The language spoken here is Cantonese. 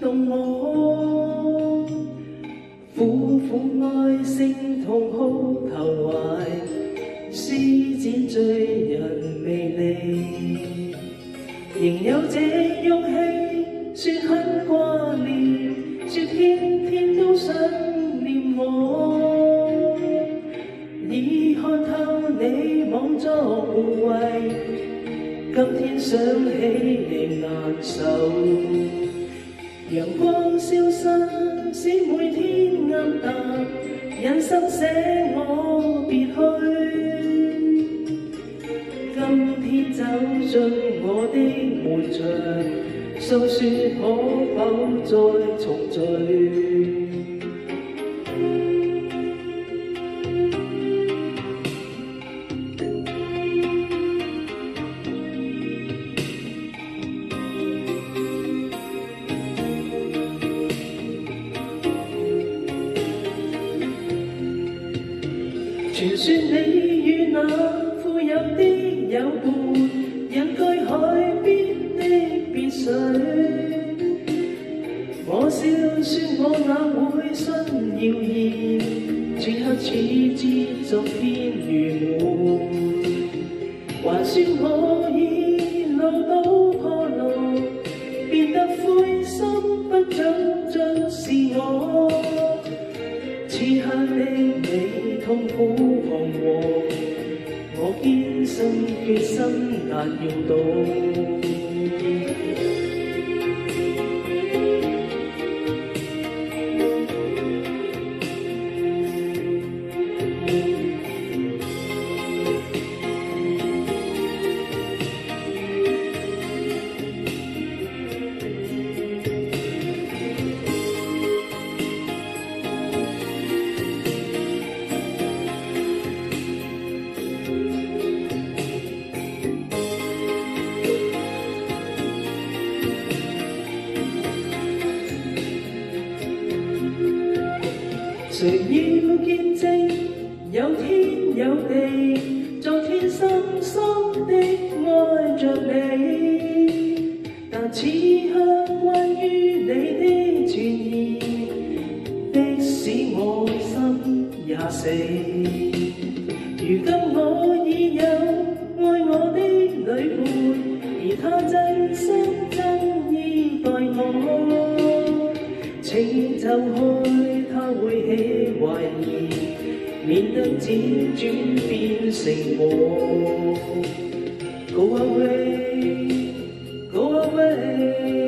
動我，苦苦愛聲痛哭投懷，施展醉人魅力，仍有這勇氣說很掛念，說天天都想念我，已看透你妄作護衛，今天想起你難受，陽光消失使每天暗淡，人生捨我別去，今天走進我的門牆，訴說可否再重聚。傳說你與那富有的友伴，隱居海邊的別墅，我笑說我哪會信謠言，此刻始知昨天愚昧，還說我已老到破路，變得灰心不長進是我，此刻的你痛苦彷徨，我堅信決心難搖動。誰要見證有天有地，在天深深的愛着你，但此刻關於你的傳言，迫使我心也死。如今我已有愛我的女伴，而她真心真意待我，請走開，他會起懷疑，免得輾轉變成我。Go away, go away。